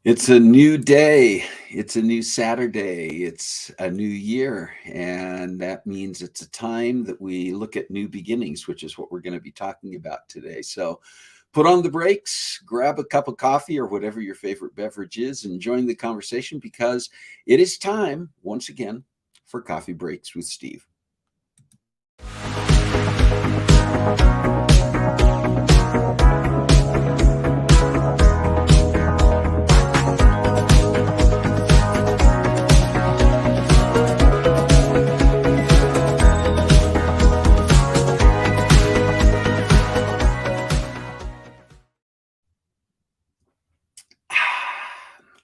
It's a new day. It's a new Saturday. It's a new year. And that means it's a time that we look at new beginnings, which is what we're going to be talking about today. So put on the brakes, grab a cup of coffee or whatever your favorite beverage is, and join the conversation because it is time, once again, for Coffee Breaks with Steve.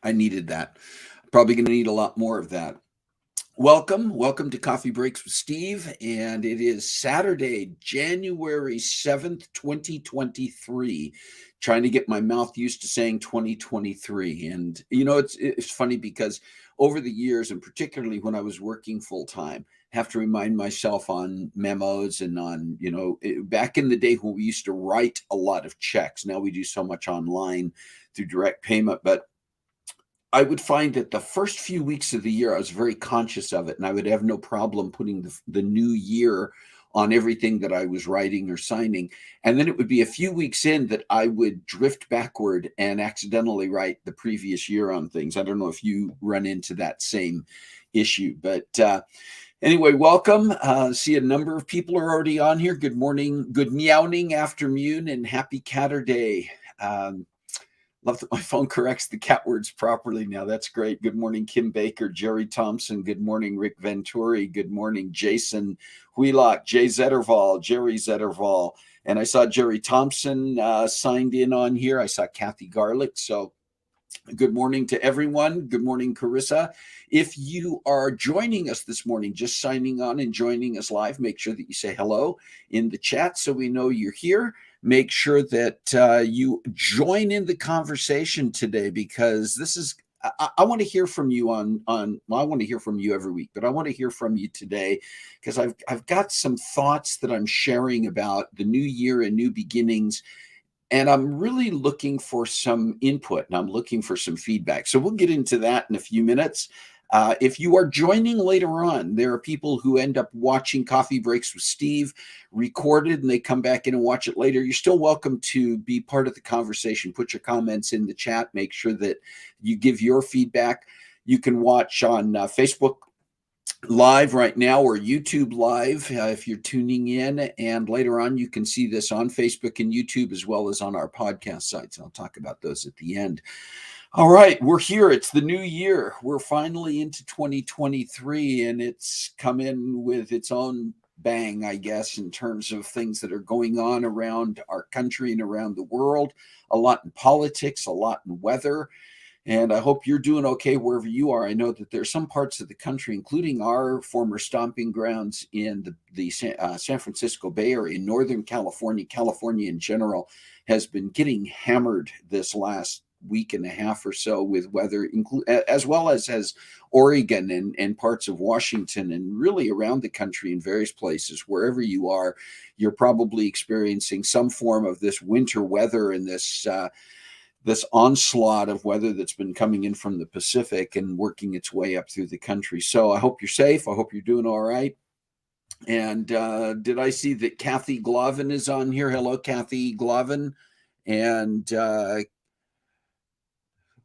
I needed that. Probably going to need a lot more of that. Welcome to Coffee Breaks with Steve, and it is Saturday, January 7th, 2023. Trying to get my mouth used to saying 2023. And it's funny because over the years, and particularly when I was working full time, have to remind myself on memos and on, back in the day when we used to write a lot of checks. Now we do so much online through direct payment, but I would find that the first few weeks of the year, I was very conscious of it, and I would have no problem putting the new year on everything that I was writing or signing. And then it would be a few weeks in that I would drift backward and accidentally write the previous year on things. I don't know if you run into that same issue, but anyway, welcome. See a number of people are already on here. Good morning, good meowing afternoon, and happy Catterday. Love that my phone corrects the cat words properly now. That's great. Good morning, Kim Baker, Jerry Thompson. Good morning, Rick Venturi. Good morning, Jason Wheelock, Jay Zetterval, Jerry Zetterval. And I saw Jerry Thompson signed in on here. I saw Kathy Garlick. So good morning to everyone. Good morning, Carissa. If you are joining us this morning, just signing on and joining us live, make sure that you say hello in the chat so we know you're here. Make sure that you join in the conversation today because this is I want to hear from you on well, I want to hear from you every week, but I want to hear from you today because I've got some thoughts that I'm sharing about the new year and new beginnings, and I'm really looking for some input and I'm looking for some feedback. So we'll get into that in a few minutes. If you are joining later on, there are people who end up watching Coffee Breaks with Steve recorded and they come back in and watch it later. You're still welcome to be part of the conversation. Put your comments in the chat. Make sure that you give your feedback. You can watch on Facebook Live right now or YouTube Live if you're tuning in. And later on, you can see this on Facebook and YouTube as well as on our podcast sites. I'll talk about those at the end. All right, we're here. It's the new year. We're finally into 2023, and it's come in with its own bang, I guess, in terms of things that are going on around our country and around the world. A lot in politics, a lot in weather. And I hope you're doing okay wherever you are. I know that there's some parts of the country, including our former stomping grounds in the San Francisco Bay Area, Northern California, California in general, has been getting hammered this last week and a half or so with weather, as well as Oregon and parts of Washington and really around the country in various places. Wherever you are, you're probably experiencing some form of this winter weather and this onslaught of weather that's been coming in from the Pacific and working its way up through the country. So I hope you're safe. I hope you're doing all right. And did I see that Kathy Glavin is on here? Hello, Kathy Glavin. And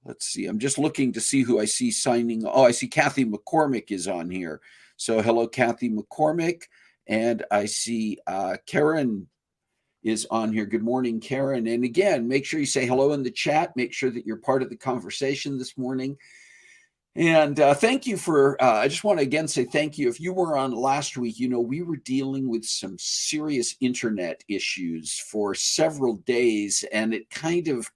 let's see. I'm just looking to see who I see signing. Oh, I see Kathy McCormick is on here. So hello, Kathy McCormick. And I see Karen is on here. Good morning, Karen. And again, make sure you say hello in the chat. Make sure that you're part of the conversation this morning. And thank you for, I just want to again say thank you. If you were on last week, we were dealing with some serious internet issues for several days, and it kind of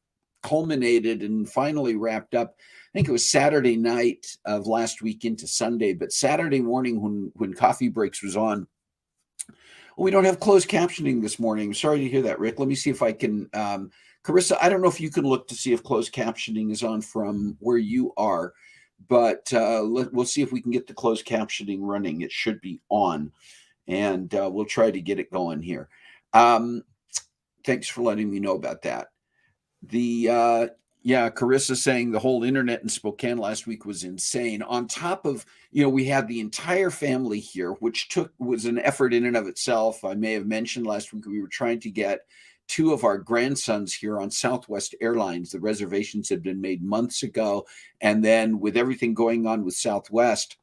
culminated and finally wrapped up. I think it was Saturday night of last week into Sunday, but Saturday morning when Coffee Breaks was on, we don't have closed captioning this morning. Sorry to hear that, Rick. Let me see if I can. Carissa, I don't know if you can look to see if closed captioning is on from where you are, but we'll see if we can get the closed captioning running. It should be on, and we'll try to get it going here. Thanks for letting me know about that. The Yeah, Carissa saying the whole internet in Spokane last week was insane. On top of, we had the entire family here, which was an effort in and of itself. I may have mentioned last week we were trying to get two of our grandsons here on Southwest Airlines. The reservations had been made months ago. And then with everything going on with Southwest,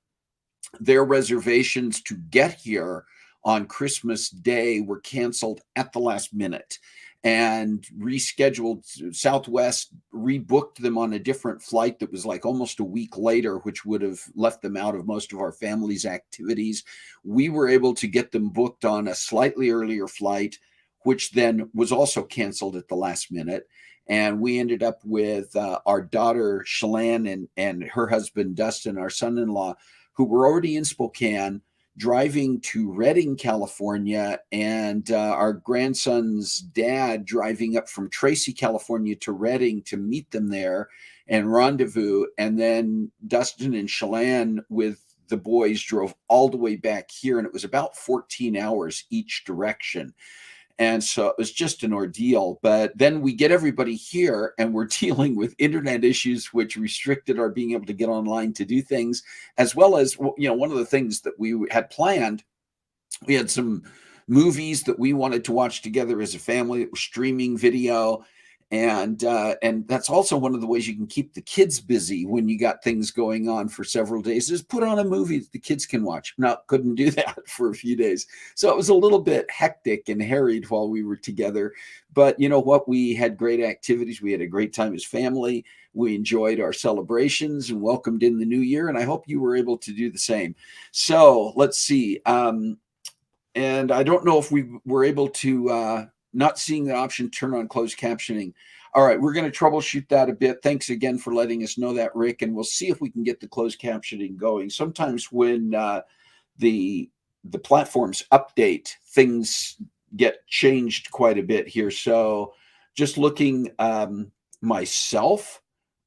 their reservations to get here on Christmas Day were canceled at the last minute and rescheduled. Southwest rebooked them on a different flight that was like almost a week later, which would have left them out of most of our family's activities. We were able to get them booked on a slightly earlier flight, which then was also canceled at the last minute. And we ended up with our daughter, Shalane, and her husband, Dustin, our son-in-law, who were already in Spokane, driving to Redding, California, and our grandson's dad driving up from Tracy, California to Redding to meet them there and rendezvous. And then Dustin and Shalane with the boys drove all the way back here, and it was about 14 hours each direction. And so it was just an ordeal. But then we get everybody here and we're dealing with internet issues, which restricted our being able to get online to do things, as well as, one of the things that we had planned, we had some movies that we wanted to watch together as a family that were streaming video. And that's also one of the ways you can keep the kids busy when you got things going on for several days, is put on a movie that the kids can watch. No, couldn't do that for a few days. So it was a little bit hectic and harried while we were together. But you know what? We had great activities. We had a great time as family. We enjoyed our celebrations and welcomed in the new year. And I hope you were able to do the same. So let's see. And I don't know if we were able to... not seeing the option turn on closed captioning. All right, we're going to troubleshoot that a bit. Thanks again for letting us know that, Rick, and we'll see if we can get the closed captioning going. Sometimes when the platforms update, things get changed quite a bit here. So just looking myself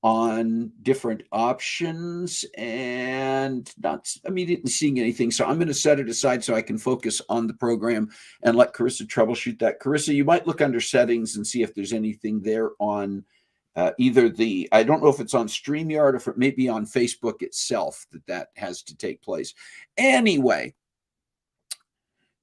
on different options and not immediately seeing anything. So I'm going to set it aside so I can focus on the program and let Carissa troubleshoot that. Carissa, you might look under settings and see if there's anything there on either I don't know if it's on StreamYard or if it may be on Facebook itself that has to take place. Anyway,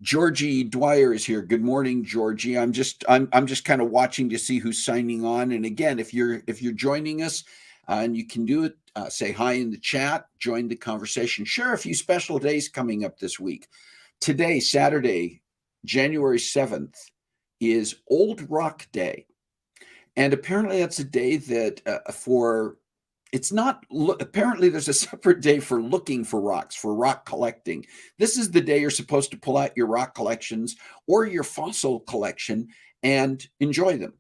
Georgie Dwyer is here. Good morning, Georgie. I'm just kind of watching to see who's signing on. And again, if you're joining us, and you can do it, say hi in the chat, join the conversation. Share a few special days coming up this week. Today, Saturday, January 7th, is Old Rock Day, and apparently that's a day that it's not, apparently there's a separate day for looking for rocks, for rock collecting. This is the day you're supposed to pull out your rock collections or your fossil collection and enjoy them.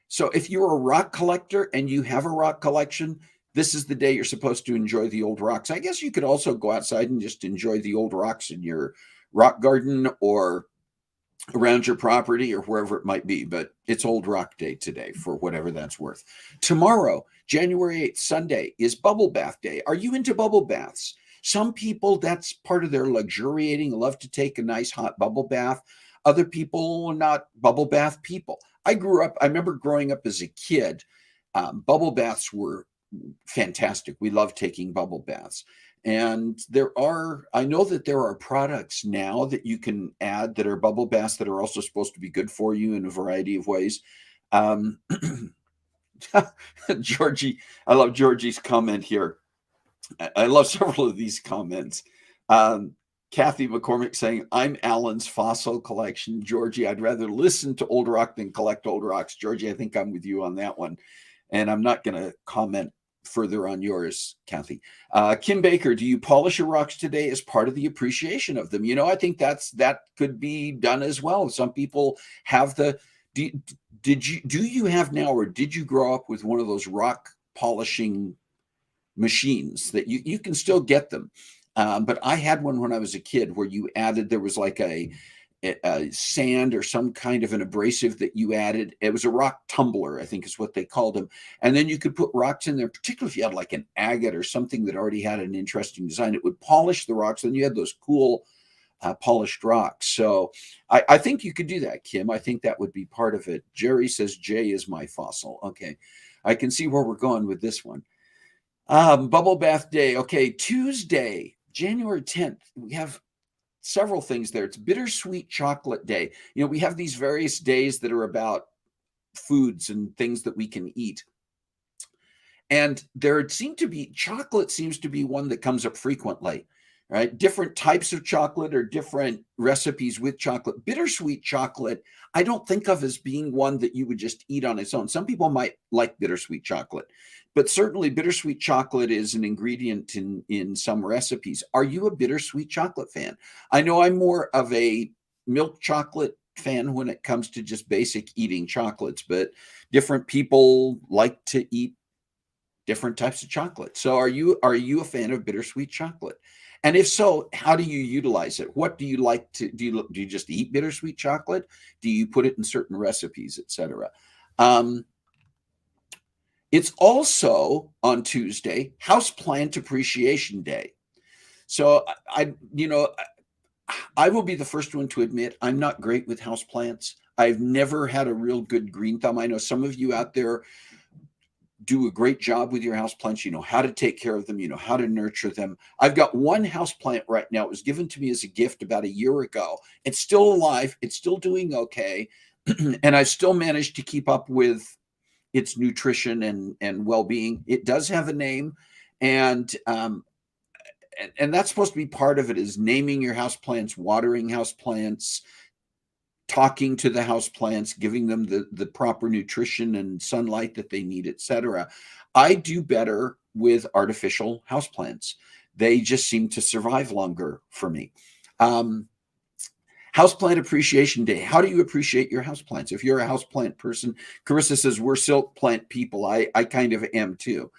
So if you're a rock collector and you have a rock collection, this is the day you're supposed to enjoy the old rocks. I guess you could also go outside and just enjoy the old rocks in your rock garden or around your property or wherever it might be, but it's Old Rock Day today for whatever that's worth. Tomorrow, January 8th, Sunday, is Bubble Bath Day. Are you into bubble baths? Some people, that's part of their luxuriating, love to take a nice hot bubble bath. Other people are not bubble bath people. I remember growing up as a kid, bubble baths were fantastic. We love taking bubble baths. And I know that there are products now that you can add that are bubble baths that are also supposed to be good for you in a variety of ways. Georgie, I love Georgie's comment here. I love several of these comments. Kathy McCormick saying, I'm Alan's fossil collection. Georgie, I'd rather listen to old rock than collect old rocks. Georgie, I think I'm with you on that one. And I'm not going to comment further on yours, Kathy. Kim Baker, do you polish your rocks today as part of the appreciation of them? I think that could be done as well. Some people have do you have now, or did you grow up with one of those rock polishing machines that you can still get them? But I had one when I was a kid where there was like a sand or some kind of an abrasive that you added. It was a rock tumbler, I think is what they called them. And then you could put rocks in there, particularly if you had like an agate or something that already had an interesting design. It would polish the rocks. Then you had those cool polished rocks. So I think you could do that, Kim. I think that would be part of it. Jerry says, Jay is my fossil. Okay. I can see where we're going with this one. Bubble bath day. Okay, Tuesday, January 10th. We have several things there. It's bittersweet chocolate day. You know, we have these various days that are about foods and things that we can eat. And chocolate seems to be one that comes up frequently, right? Different types of chocolate or different recipes with chocolate. Bittersweet chocolate, I don't think of as being one that you would just eat on its own. Some people might like bittersweet chocolate, but certainly bittersweet chocolate is an ingredient in some recipes. Are you a bittersweet chocolate fan? I know I'm more of a milk chocolate fan when it comes to just basic eating chocolates, but different people like to eat different types of chocolate. So are you a fan of bittersweet chocolate? And if so, how do you utilize it? What do you like to do? You just eat bittersweet chocolate? Do you put it in certain recipes, etc.? It's also on Tuesday, Houseplant Appreciation Day. So I will be the first one to admit I'm not great with houseplants. I've never had a real good green thumb. I know some of you out there do a great job with your houseplants. You know how to take care of them. You know how to nurture them. I've got one houseplant right now. It was given to me as a gift about a year ago. It's still alive. It's still doing okay. And I've still managed to keep up with its nutrition and well-being. It does have a name. And that's supposed to be part of it, is naming your houseplants, watering houseplants, talking to the houseplants, giving them the proper nutrition and sunlight that they need, etc. I do better with artificial houseplants. They just seem to survive longer for me. Houseplant Appreciation Day. How do you appreciate your houseplants? If you're a houseplant person, Carissa says we're silk plant people. I kind of am too.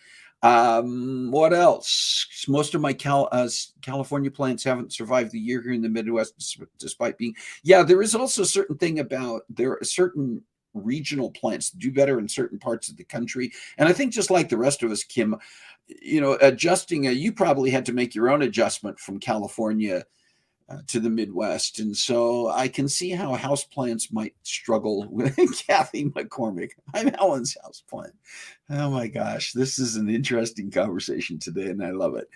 What else? Most of my California plants haven't survived the year here in the Midwest, despite being. Yeah, there is also a certain thing about there are certain regional plants that do better in certain parts of the country. And I think just like the rest of us, Kim, adjusting, you probably had to make your own adjustment from California to the Midwest. And so I can see how houseplants might struggle with Kathy McCormick. I'm Helen's houseplant. Oh my gosh, this is an interesting conversation today, and I love it.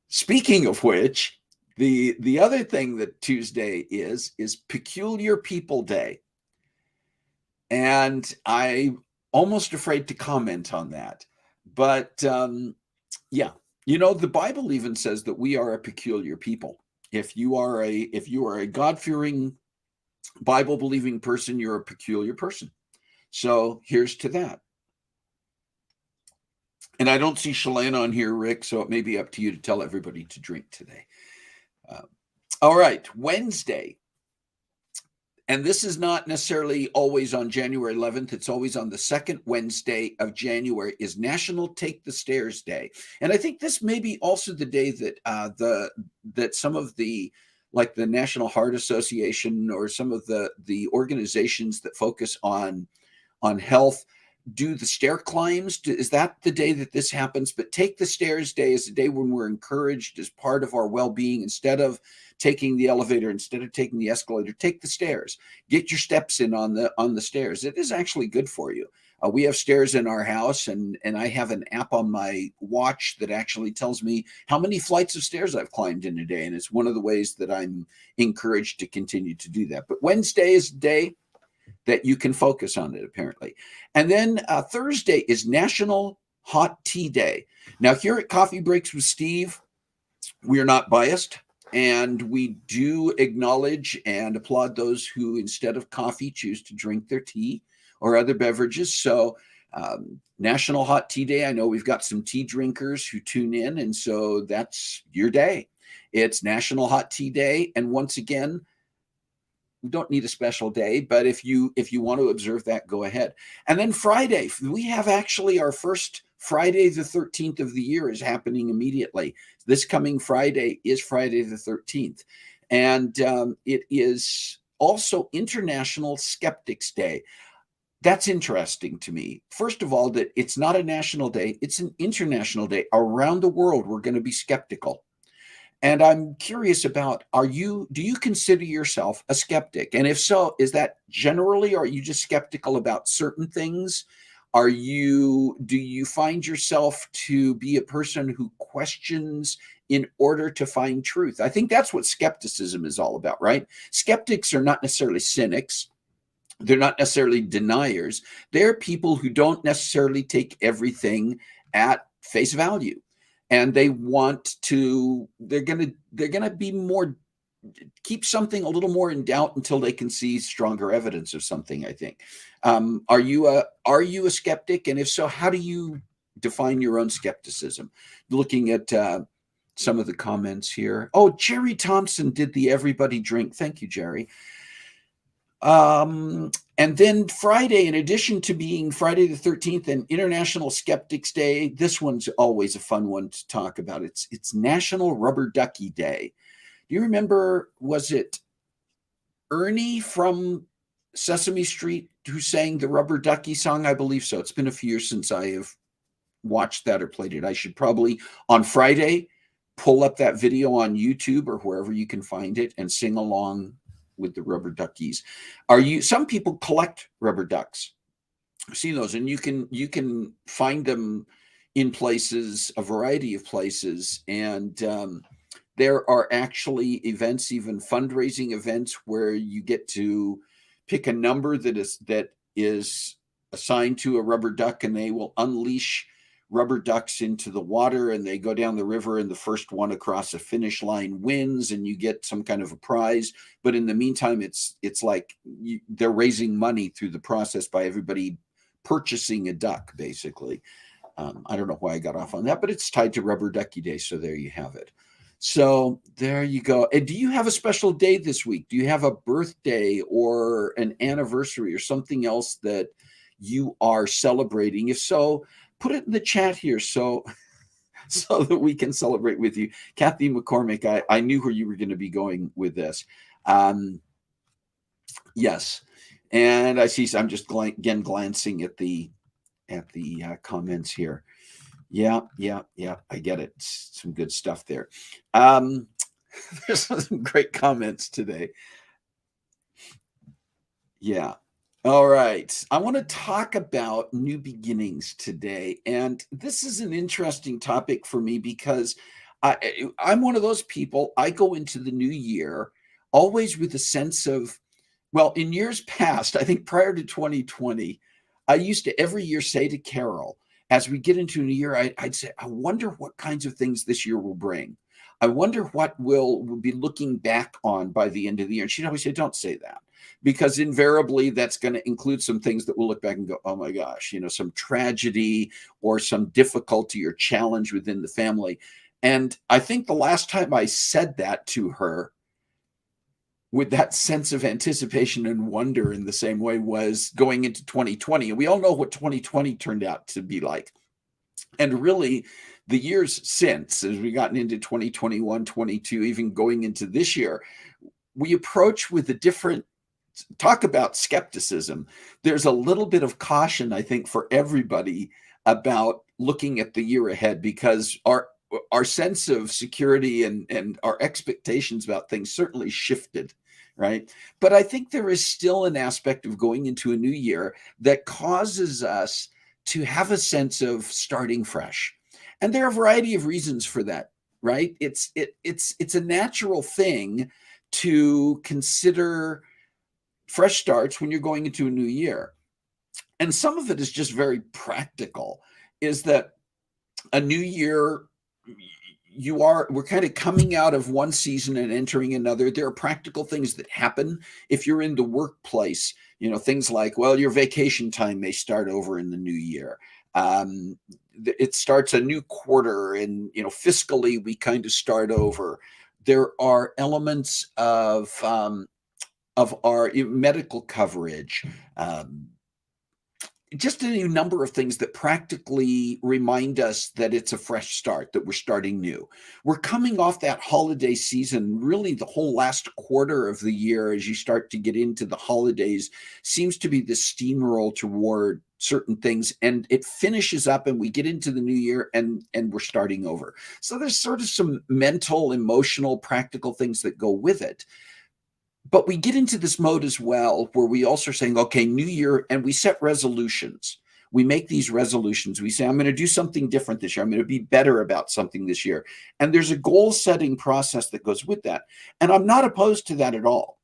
Speaking of which, the other thing that Tuesday is Peculiar People Day. And I'm almost afraid to comment on that. But yeah, the Bible even says that we are a peculiar people. If you are a God-fearing, Bible-believing person, you're a peculiar person. So here's to that. And I don't see Shalane on here, Rick, so it may be up to you to tell everybody to drink today. All right, Wednesday. And this is not necessarily always on January 11th. It's always on the second Wednesday of January, is National Take the Stairs Day. And I think this may be also the day that that some of the, like the National Heart Association or some of the organizations that focus on health do the stair climbs. Is that the day that this happens? But Take the Stairs Day is a day when we're encouraged, as part of our well-being, instead of taking the elevator, instead of taking the escalator, take the stairs. Get your steps in on the stairs. It is actually good for you. We have stairs in our house, and I have an app on my watch that actually tells me how many flights of stairs I've climbed in a day, and it's one of the ways that I'm encouraged to continue to do that. But Wednesday is a day that you can focus on it, apparently. And then Thursday is National Hot Tea Day. Now, here at Coffee Breaks with Steve, we are not biased, and we do acknowledge and applaud those who, instead of coffee, choose to drink their tea or other beverages. So National Hot Tea Day, I know we've got some tea drinkers who tune in, and so that's your day. It's National Hot Tea Day, and once again, we don't need a special day, but if you want to observe that, go ahead. And then Friday, we have actually our first Friday the 13th of the year is happening immediately. This coming Friday is Friday the 13th. And it is also International Skeptics Day. That's interesting to me. First of all, that it's not a national day, it's an international day. Around the world, we're going to be skeptical. And I'm curious about, do you consider yourself a skeptic? And if so, is that generally, or are you just skeptical about certain things? Do you find yourself to be a person who questions in order to find truth? I think that's what skepticism is all about, right? Skeptics are not necessarily cynics. They're not necessarily deniers. They're people who don't necessarily take everything at face value. And they want to, they're gonna be more, keep something a little more in doubt until they can see stronger evidence of something, I think. Are you a skeptic? And if so, how do you define your own skepticism? Looking at some of the comments here. Oh, Jerry Thompson did the everybody drink. Thank you, Jerry. And then Friday, in addition to being Friday the 13th and International Skeptics Day, this one's always a fun one to talk about. It's National Rubber Ducky Day. Do you remember, was it Ernie from Sesame Street who sang the Rubber Ducky song? I believe so. It's been a few years since I have watched that or played it. I should probably, on Friday, pull up that video on YouTube or wherever you can find it and sing along with the rubber duckies. Some people collect rubber ducks. I've seen those, and you can find them in places, a variety of places. And there are actually events, even fundraising events, where you get to pick a number that is assigned to a rubber duck, and they will unleash rubber ducks into the water, and they go down the river, and the first one across a finish line wins, and you get some kind of a prize. But in the meantime, it's like they're raising money through the process by everybody purchasing a duck, basically. I don't know why I got off on that, but it's tied to Rubber Ducky Day, so there you have it. So there you go. And do you have a special day this week? Do you have a birthday or an anniversary or something else that you are celebrating? If so, put it in the chat here so that we can celebrate with you. Kathy McCormick, I knew where you were going to be going with this. Yes. And I see, I'm just again glancing at the comments here. Yeah. I get it. Some good stuff there. There's some great comments today. Yeah. All right. I want to talk about new beginnings today. And this is an interesting topic for me because I'm one of those people. I go into the new year always with a sense of, well, in years past, I think prior to 2020, I used to every year say to Carol, as we get into a new year, I'd say, I wonder what kinds of things this year will bring. I wonder what we'll be looking back on by the end of the year. And she'd always say, don't say that, because invariably that's going to include some things that we'll look back and go, oh my gosh, some tragedy or some difficulty or challenge within the family. And I think the last time I said that to her with that sense of anticipation and wonder in the same way was going into 2020. And we all know what 2020 turned out to be like. And really, the years since, as we've gotten into 2021, 22, even going into this year, we approach with a different, talk about skepticism. There's a little bit of caution, I think, for everybody about looking at the year ahead, because our sense of security and our expectations about things certainly shifted, right? But I think there is still an aspect of going into a new year that causes us to have a sense of starting fresh. And there are a variety of reasons for that, right? It's a natural thing to consider fresh starts when you're going into a new year. And some of it is just very practical, is that a new year, we're kind of coming out of one season and entering another. There are practical things that happen if you're in the workplace, things like, well, your vacation time may start over in the new year. It starts a new quarter, and fiscally we kind of start over. There are elements of our medical coverage, just a number of things that practically remind us that it's a fresh start, that we're starting new. We're coming off that holiday season. Really, the whole last quarter of the year, as you start to get into the holidays, seems to be the steamroll toward certain things, and it finishes up and we get into the new year and we're starting over. So there's sort of some mental, emotional, practical things that go with it. But we get into this mode as well, where we also are saying, okay, new year, and we set resolutions. We make these resolutions. We say, I'm going to do something different this year. I'm going to be better about something this year. And there's a goal setting process that goes with that. And I'm not opposed to that at all.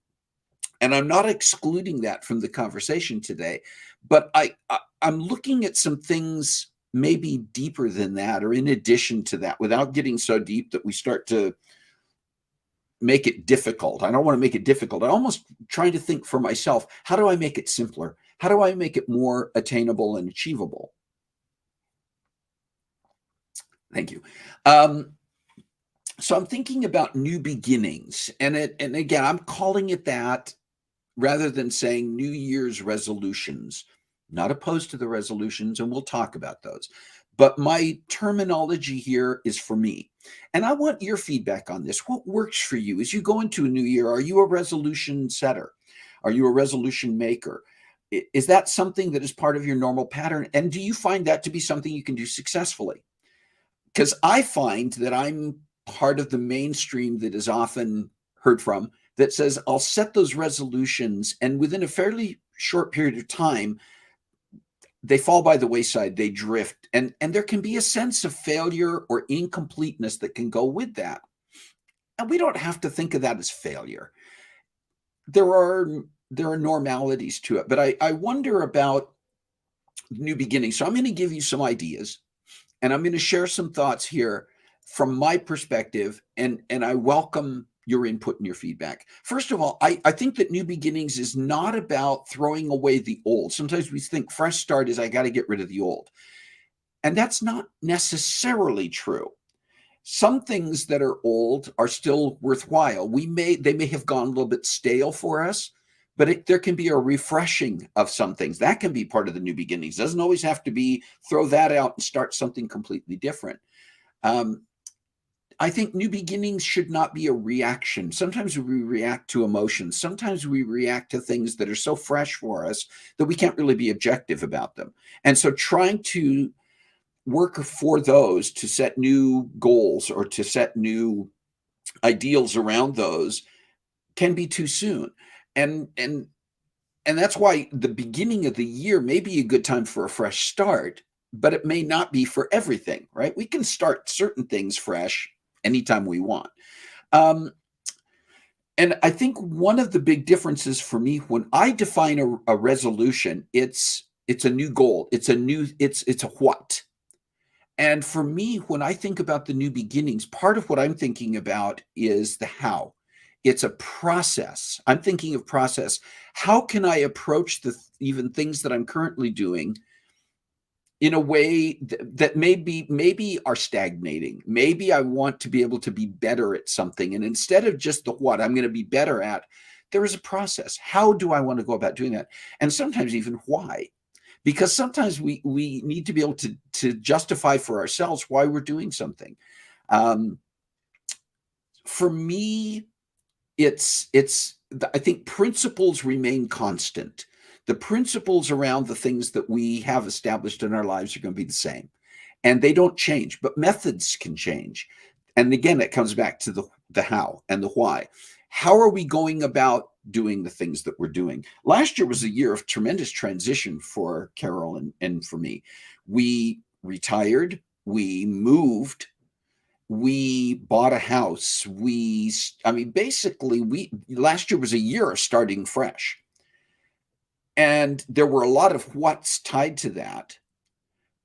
And I'm not excluding that from the conversation today. But I'm looking at some things maybe deeper than that, or in addition to that, without getting so deep that we start to make it difficult. I don't want to make it difficult. I almost trying to think for myself, how do I make it simpler? How do I make it more attainable and achievable? Thank you. So I'm thinking about new beginnings, and again, I'm calling it that rather than saying New Year's resolutions. Not opposed to the resolutions, and we'll talk about those. But my terminology here is for me. And I want your feedback on this. What works for you as you go into a new year? Are you a resolution setter? Are you a resolution maker? Is that something that is part of your normal pattern? And do you find that to be something you can do successfully? Because I find that I'm part of the mainstream that is often heard from that says, I'll set those resolutions, and within a fairly short period of time, they fall by the wayside, they drift, and there can be a sense of failure or incompleteness that can go with that. And we don't have to think of that as failure. There are normalities to it, but I wonder about new beginnings. So I'm going to give you some ideas, and I'm going to share some thoughts here from my perspective, and I welcome your input and your feedback. First of all, I think that new beginnings is not about throwing away the old. Sometimes we think fresh start is I got to get rid of the old. And that's not necessarily true. Some things that are old are still worthwhile. They may have gone a little bit stale for us, but there can be a refreshing of some things. That can be part of the new beginnings. It doesn't always have to be throw that out and start something completely different. I think new beginnings should not be a reaction. Sometimes we react to emotions. Sometimes we react to things that are so fresh for us that we can't really be objective about them. And so trying to work for those, to set new goals or to set new ideals around those, can be too soon. And that's why the beginning of the year may be a good time for a fresh start, but it may not be for everything, right? We can start certain things fresh anytime we want. And I think one of the big differences for me when I define a resolution, it's a new goal. It's a what. And for me, when I think about the new beginnings, part of what I'm thinking about is the how. It's a process. I'm thinking of process. How can I approach even things that I'm currently doing in a way that maybe are stagnating? Maybe I want to be able to be better at something. And instead of just the what I'm going to be better at, there is a process. How do I want to go about doing that? And sometimes even why. Because sometimes we need to be able to justify for ourselves why we're doing something. For me, I think principles remain constant. The principles around the things that we have established in our lives are going to be the same, and they don't change, but methods can change. And again, it comes back to the how and the why. How are we going about doing the things that we're doing? Last year was a year of tremendous transition for Carol and for me. We retired, we moved, we bought a house. Basically, last year was a year of starting fresh. And there were a lot of what's tied to that.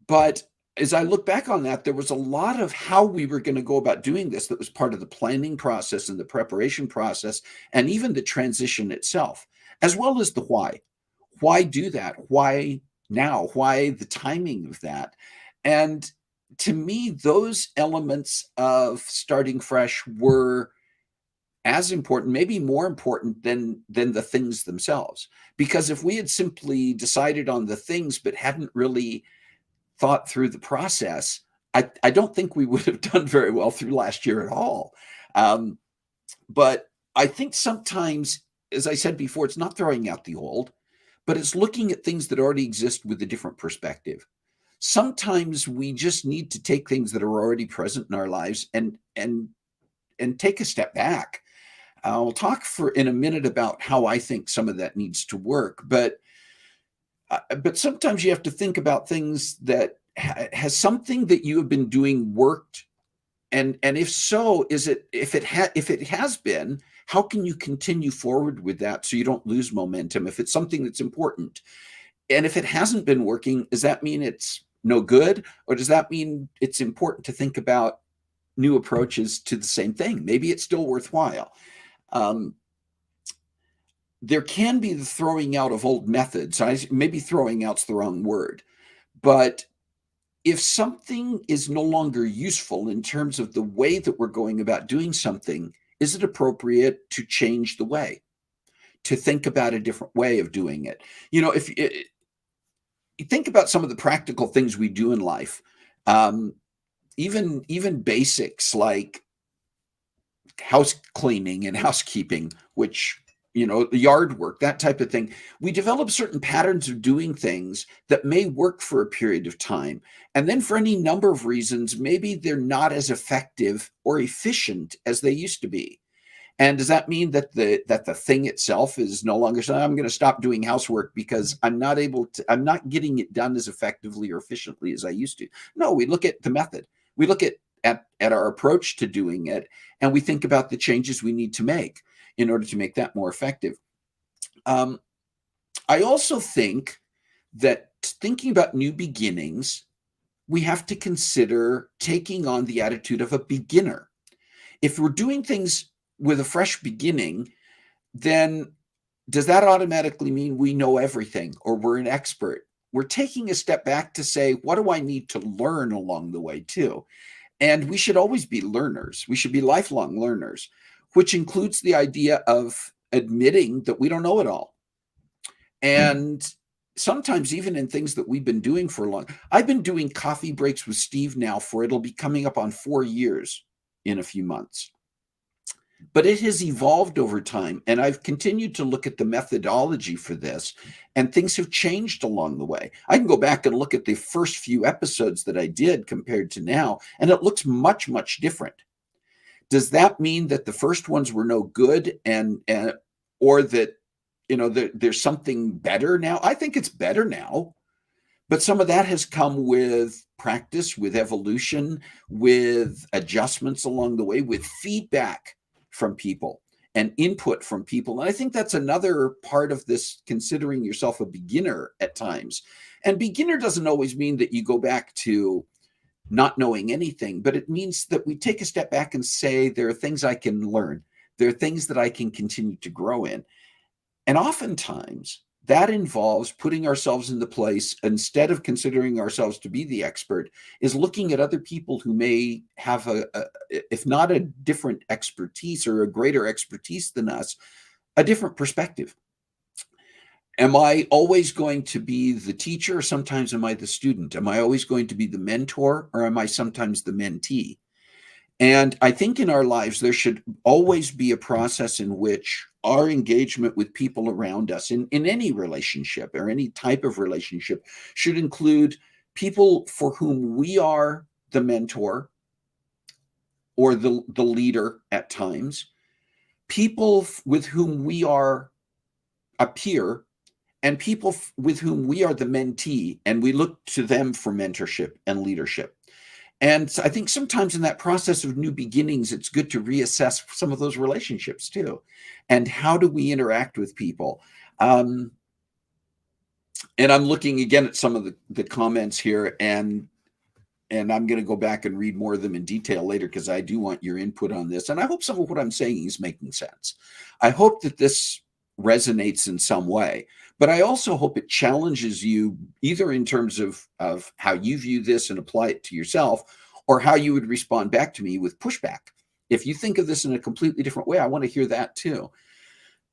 But as I look back on that, there was a lot of how we were going to go about doing this that was part of the planning process and the preparation process, and even the transition itself, as well as the why. Why do that? Why now? Why the timing of that? And to me, those elements of starting fresh were as important, maybe more important than the things themselves. Because if we had simply decided on the things but hadn't really thought through the process, I don't think we would have done very well through last year at all. But I think sometimes, as I said before, it's not throwing out the old, but it's looking at things that already exist with a different perspective. Sometimes we just need to take things that are already present in our lives and take a step back. I'll talk in a minute about how I think some of that needs to work, but But sometimes you have to think about things that has something that you have been doing worked, and if so, is it if it has been, how can you continue forward with that so you don't lose momentum if it's something that's important? And if it hasn't been working, does that mean it's no good, or does that mean it's important to think about new approaches to the same thing? Maybe it's still worthwhile. Um, there can be the throwing out of old methods. Maybe throwing out's the wrong word, but if something is no longer useful in terms of the way that we're going about doing something, is it appropriate to change the way, to think about a different way of doing it? If you think about some of the practical things we do in life, um, even basics like house cleaning and housekeeping, which the yard work, that type of thing, we develop certain patterns of doing things that may work for a period of time, and then for any number of reasons, maybe they're not as effective or efficient as they used to be. And does that mean that the thing itself is no longer saying, I'm going to stop doing housework because I'm not getting it done as effectively or efficiently as I used to? No, we look at the method. We look at our approach to doing it, and we think about the changes we need to make in order to make that more effective. I also think that thinking about new beginnings, we have to consider taking on the attitude of a beginner. If we're doing things with a fresh beginning, then does that automatically mean we know everything or we're an expert? We're taking a step back to say, what do I need to learn along the way too? And we should always be learners. We should be lifelong learners, which includes the idea of admitting that we don't know it all. And sometimes even in things that we've been doing for a long, I've been doing coffee breaks with Steve now it'll be coming up on 4 years in a few months. But it has evolved over time, and I've continued to look at the methodology for this, and things have changed along the way. I can go back and look at the first few episodes that I did compared to now, and it looks much, much different. Does that mean that the first ones were no good, and or that there's something better now? I think it's better now, but some of that has come with practice, with evolution, with adjustments along the way, with feedback from people and input from people. And I think that's another part of this, considering yourself a beginner at times. And beginner doesn't always mean that you go back to not knowing anything, but it means that we take a step back and say, there are things I can learn. There are things that I can continue to grow in. And oftentimes that involves putting ourselves in the place, instead of considering ourselves to be the expert, is looking at other people who may have if not a different expertise or a greater expertise than us, a different perspective. Am I always going to be the teacher, or sometimes am I the student? Am I always going to be the mentor, or am I sometimes the mentee? And I think in our lives, there should always be a process in which our engagement with people around us in any relationship or any type of relationship should include people for whom we are the mentor or the leader at times, people with whom we are a peer, and people with whom we are the mentee, and we look to them for mentorship and leadership. And I think sometimes in that process of new beginnings, it's good to reassess some of those relationships too. And how do we interact with people? And I'm looking again at some of the comments here, and I'm going to go back and read more of them in detail later, because I do want your input on this. And I hope some of what I'm saying is making sense. I hope that this resonates in some way, but I also hope it challenges you, either in terms of how you view this and apply it to yourself, or how you would respond back to me with pushback. If you think of this in a completely different way, I want to hear that too.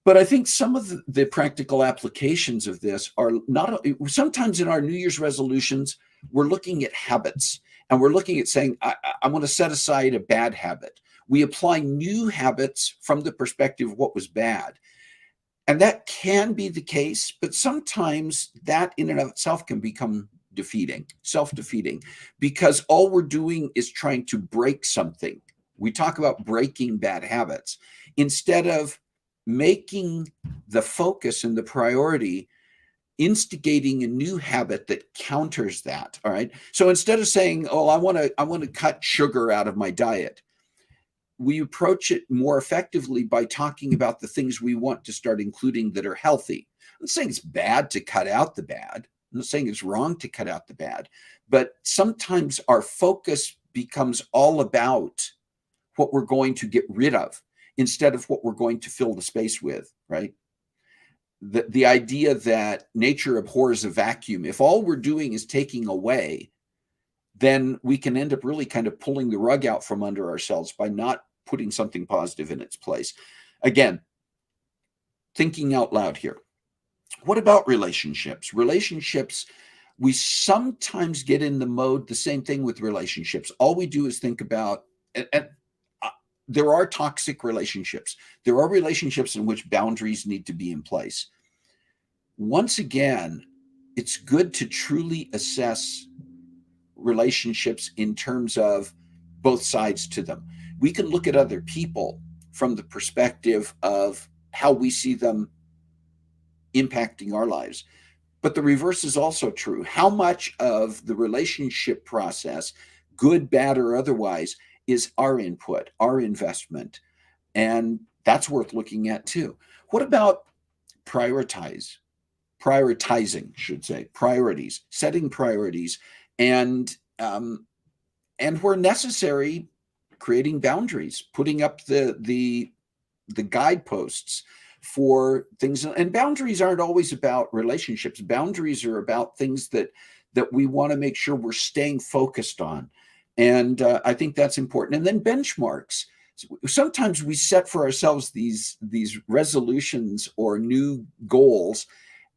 But I think some of the practical applications of this are not, sometimes in our New Year's resolutions, we're looking at habits, and we're looking at saying, I want to set aside a bad habit. We apply new habits from the perspective of what was bad. And that can be the case, but sometimes that in and of itself can become defeating, self-defeating, because all we're doing is trying to break something. We talk about breaking bad habits instead of making the focus and the priority instigating a new habit that counters that. All right. So instead of saying, oh, I want to cut sugar out of my diet, we approach it more effectively by talking about the things we want to start including that are healthy. I'm not saying it's bad to cut out the bad. I'm not saying it's wrong to cut out the bad, but sometimes our focus becomes all about what we're going to get rid of instead of what we're going to fill the space with, right? The idea that nature abhors a vacuum. If all we're doing is taking away, then we can end up really kind of pulling the rug out from under ourselves by not putting something positive in its place. Again, thinking out loud here. What about relationships? Relationships, we sometimes get in the mode, the same thing with relationships. All we do is think about, and there are toxic relationships. There are relationships in which boundaries need to be in place. Once again, it's good to truly assess relationships in terms of both sides to them. We can look at other people from the perspective of how we see them impacting our lives. But the reverse is also true. How much of the relationship process, good, bad, or otherwise, is our input, our investment? And that's worth looking at too. What about prioritizing, priorities, setting priorities, and where necessary, creating boundaries, putting up the guideposts for things. And boundaries aren't always about relationships. Boundaries are about things that we want to make sure we're staying focused on. And I think that's important. And then benchmarks. Sometimes we set for ourselves these resolutions or new goals,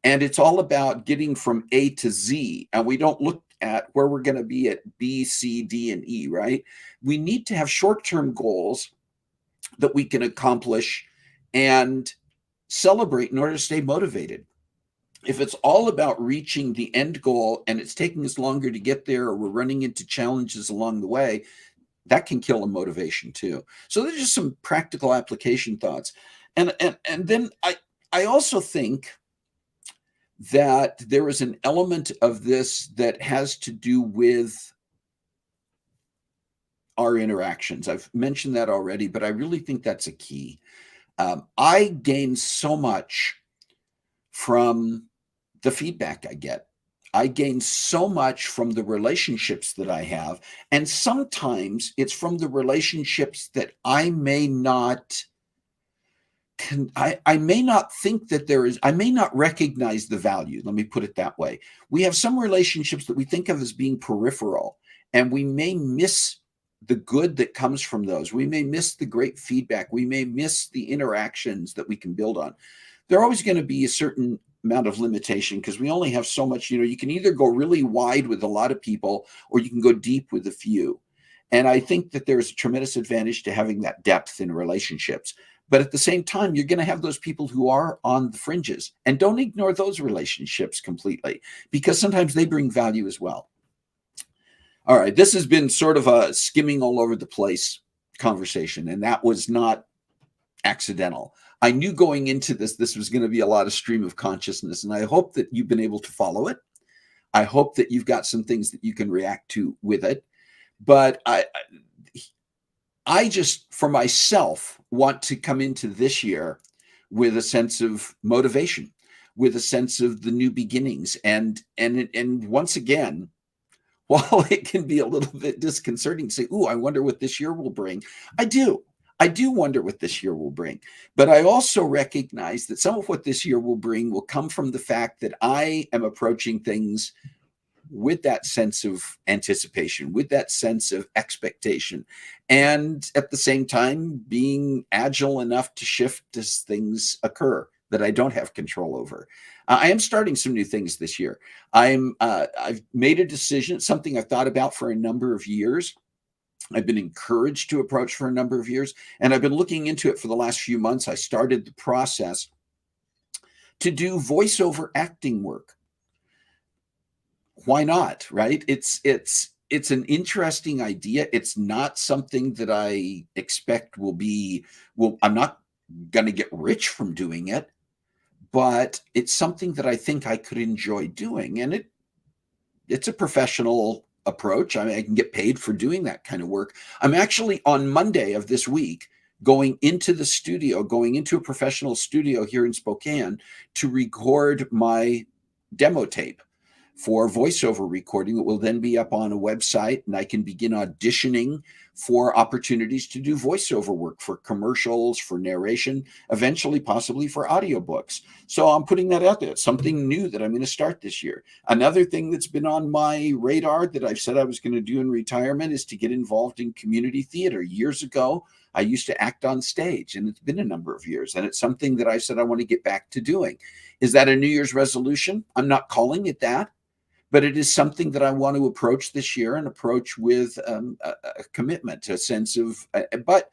and it's all about getting from A to Z, and we don't look at where we're going to be at B, C, D, and E, right? We need to have short-term goals that we can accomplish and celebrate in order to stay motivated. If it's all about reaching the end goal and it's taking us longer to get there, or we're running into challenges along the way, that can kill a motivation too. So there's just some practical application thoughts. And then I also think that there is an element of this that has to do with our interactions. I've mentioned that already, but I really think that's a key. I gain so much from the feedback I get. I gain so much from the relationships that I have. And sometimes it's from the relationships that I may not I may not think that there is, I may not recognize the value. Let me put it that way. We have some relationships that we think of as being peripheral, and we may miss the good that comes from those. We may miss the great feedback. We may miss the interactions that we can build on. There are always going to be a certain amount of limitation because we only have so much. You can either go really wide with a lot of people, or you can go deep with a few. And I think that there's a tremendous advantage to having that depth in relationships. But at the same time, you're going to have those people who are on the fringes, and don't ignore those relationships completely, because sometimes they bring value as well. All right, this has been sort of a skimming all over the place conversation, and that was not accidental. I knew going into this was going to be a lot of stream of consciousness, and I hope that you've been able to follow it. I hope that you've got some things that you can react to with it. But I just, for myself, want to come into this year with a sense of motivation, with a sense of the new beginnings. And once again, while it can be a little bit disconcerting to say, "Ooh, I wonder what this year will bring," I do wonder what this year will bring. But I also recognize that some of what this year will bring will come from the fact that I am approaching things with that sense of anticipation, with that sense of expectation, and at the same time being agile enough to shift as things occur that I don't have control over. I am starting some new things this year. I've made a decision, something I've thought about for a number of years. I've been encouraged to approach for a number of years, and I've been looking into it for the last few months. I started the process to do voiceover acting work. Why not, right? It's an interesting idea. It's not something that I expect I'm not going to get rich from doing it, but it's something that I think I could enjoy doing. And it's a professional approach. I mean, I can get paid for doing that kind of work. I'm actually on Monday of this week going into the studio, going into a professional studio here in Spokane to record my demo tape for voiceover recording. It will then be up on a website, and I can begin auditioning for opportunities to do voiceover work for commercials, for narration, eventually possibly for audiobooks. So I'm putting that out there. It's something new that I'm going to start this year. Another thing that's been on my radar that I've said I was going to do in retirement is to get involved in community theater. Years ago, I used to act on stage, and it's been a number of years, and it's something that I said I want to get back to doing. Is that a New Year's resolution? I'm not calling it that, but it is something that I want to approach this year and approach with a commitment, a sense of, but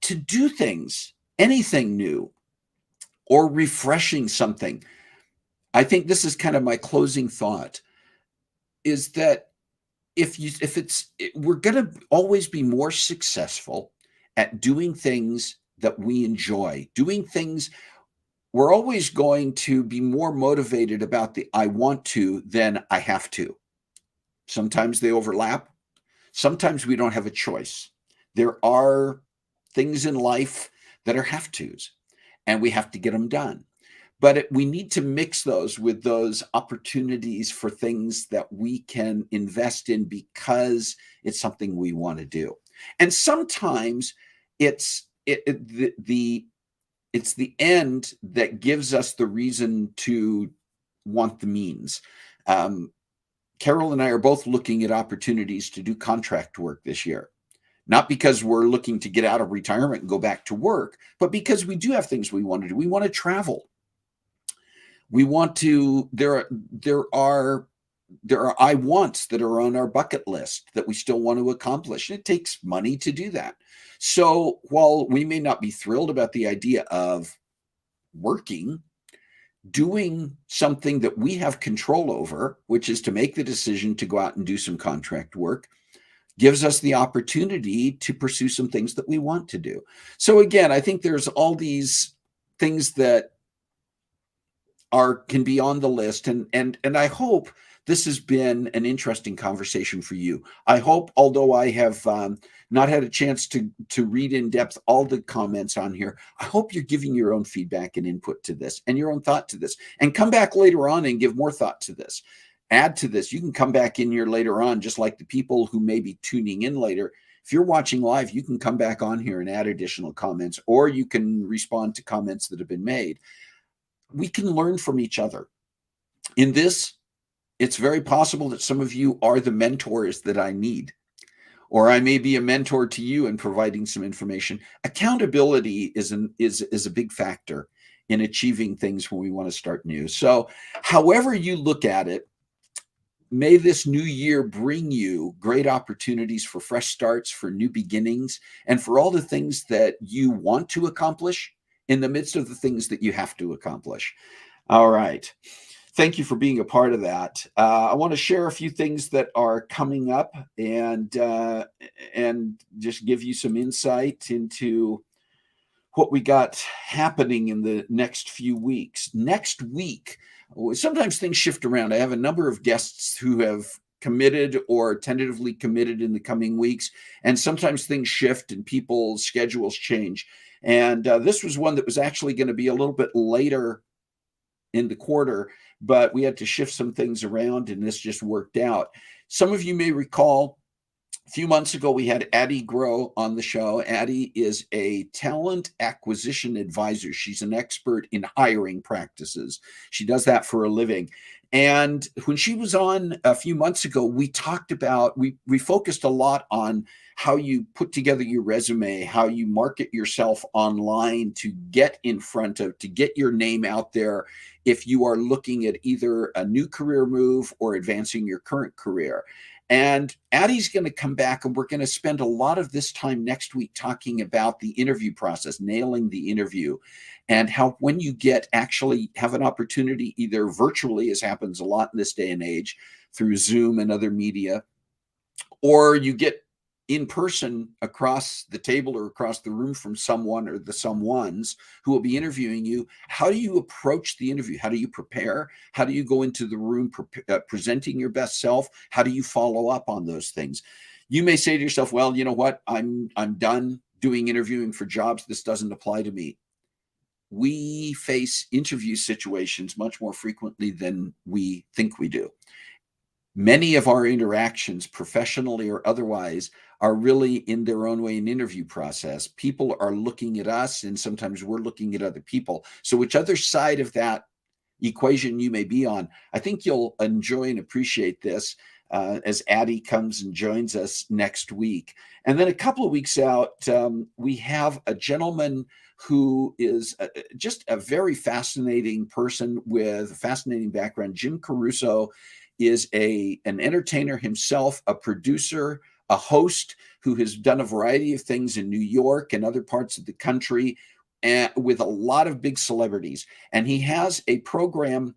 to do things, anything new or refreshing something. I think this is kind of my closing thought, is that we're going to always be more successful at doing things that we enjoy, doing things. We're always going to be more motivated about the I want to than I have to. Sometimes they overlap. Sometimes we don't have a choice. There are things in life that are have tos, and we have to get them done. But we need to mix those with those opportunities for things that we can invest in because it's something we want to do. And sometimes it's the end that gives us the reason to want the means. Carol and I are both looking at opportunities to do contract work this year. Not because we're looking to get out of retirement and go back to work, but because we do have things we want to do. We want to travel. We want to, there are I wants that are on our bucket list that we still want to accomplish. It takes money to do that. So while we may not be thrilled about the idea of working, doing something that we have control over, which is to make the decision to go out and do some contract work, gives us the opportunity to pursue some things that we want to do. So again, I think there's all these things that can be on the list, and I hope this has been an interesting conversation for you. I hope, although I have not had a chance to read in depth all the comments on here, I hope you're giving your own feedback and input to this and your own thought to this, and come back later on and give more thought to this. Add to this. You can come back in here later on, just like the people who may be tuning in later. If you're watching live, you can come back on here and add additional comments, or you can respond to comments that have been made. We can learn from each other. In this, it's very possible that some of you are the mentors that I need, or I may be a mentor to you in providing some information. Accountability is a big factor in achieving things when we want to start new. So however you look at it, may this new year bring you great opportunities for fresh starts, for new beginnings, and for all the things that you want to accomplish in the midst of the things that you have to accomplish. All right. Thank you for being a part of that. I want to share a few things that are coming up and just give you some insight into what we got happening in the next few weeks. Next week, sometimes things shift around. I have a number of guests who have committed or tentatively committed in the coming weeks, and sometimes things shift and people's schedules change. And this was one that was actually going to be a little bit later in the quarter, but we had to shift some things around, and this just worked out. Some of you may recall a few months ago, we had Addie Grow on the show. Addie is a talent acquisition advisor. She's an expert in hiring practices. She does that for a living. And when she was on a few months ago, we talked about, we focused a lot on how you put together your resume, how you market yourself online to get in front of, to get your name out there if you are looking at either a new career move or advancing your current career. And Addie's going to come back, and we're going to spend a lot of this time next week talking about the interview process, nailing the interview, and how when you actually have an opportunity, either virtually, as happens a lot in this day and age, through Zoom and other media, or you get in person across the table or across the room from someone or the someones who will be interviewing you, how do you approach the interview? How do you prepare? How do you go into the room presenting your best self? How do you follow up on those things? You may say to yourself, well, you know what? I'm done doing interviewing for jobs. This doesn't apply to me. We face interview situations much more frequently than we think we do. Many of our interactions, professionally or otherwise, are really in their own way an interview process. People are looking at us, and sometimes we're looking at other people. So whichever side of that equation you may be on, I think you'll enjoy and appreciate this as Addie comes and joins us next week. And then a couple of weeks out, we have a gentleman who is just a very fascinating person with a fascinating background. Jim Caruso is an entertainer himself, a producer, a host who has done a variety of things in New York and other parts of the country, with a lot of big celebrities. And he has a program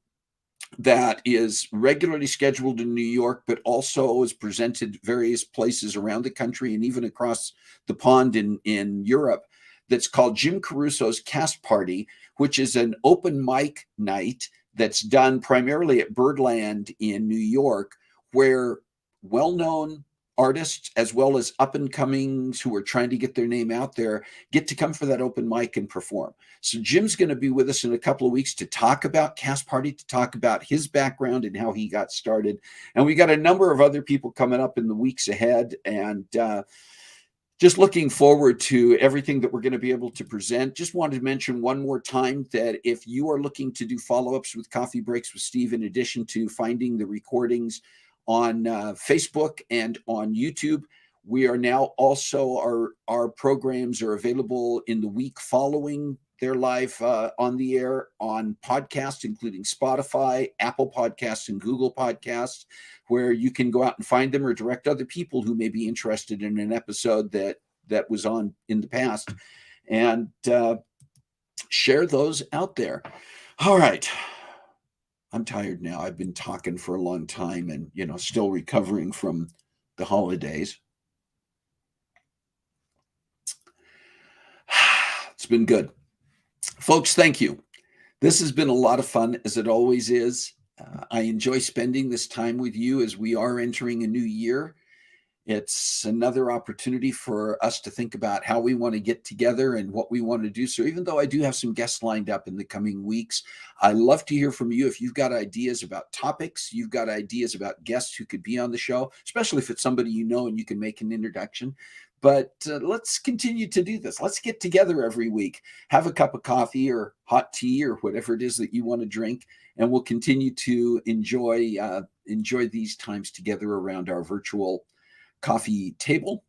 that is regularly scheduled in New York, but also is presented various places around the country and even across the pond in Europe, that's called Jim Caruso's Cast Party, which is an open mic night that's done primarily at Birdland in New York, where well-known artists as well as up-and-comings who are trying to get their name out there get to come for that open mic and perform. So Jim's going to be with us in a couple of weeks to talk about Cast Party, to talk about his background and how he got started. And we got a number of other people coming up in the weeks ahead, and just looking forward to everything that we're going to be able to present. Just wanted to mention one more time that if you are looking to do follow-ups with Coffee Breaks with Steve, in addition to finding the recordings on Facebook and on YouTube, we are now also, our programs are available in the week following their live on the air on podcasts, including Spotify, Apple Podcasts, and Google Podcasts, where you can go out and find them or direct other people who may be interested in an episode that was on in the past, and share those out there. All right. I'm tired now. I've been talking for a long time and, still recovering from the holidays. It's been good. Folks, thank you. This has been a lot of fun, as it always is. I enjoy spending this time with you as we are entering a new year. It's another opportunity for us to think about how we want to get together and what we want to do. So even though I do have some guests lined up in the coming weeks, I love to hear from you. If you've got ideas about topics, you've got ideas about guests who could be on the show, especially if it's somebody you know and you can make an introduction. But let's continue to do this. Let's get together every week, have a cup of coffee or hot tea or whatever it is that you want to drink, and we'll continue to enjoy these times together around our virtual coffee table.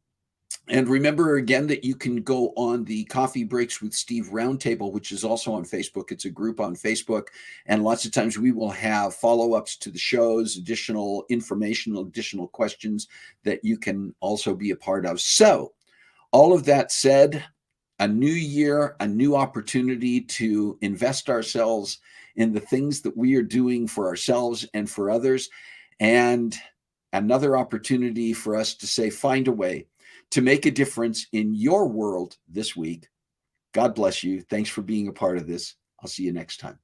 And remember again that you can go on the Coffee Breaks with Steve Roundtable, which is also on Facebook. It's a group on Facebook. And lots of times we will have follow-ups to the shows, additional information, additional questions that you can also be a part of. So all of that said, a new year, a new opportunity to invest ourselves in the things that we are doing for ourselves and for others. And another opportunity for us to say, find a way to make a difference in your world this week. God bless you. Thanks for being a part of this. I'll see you next time.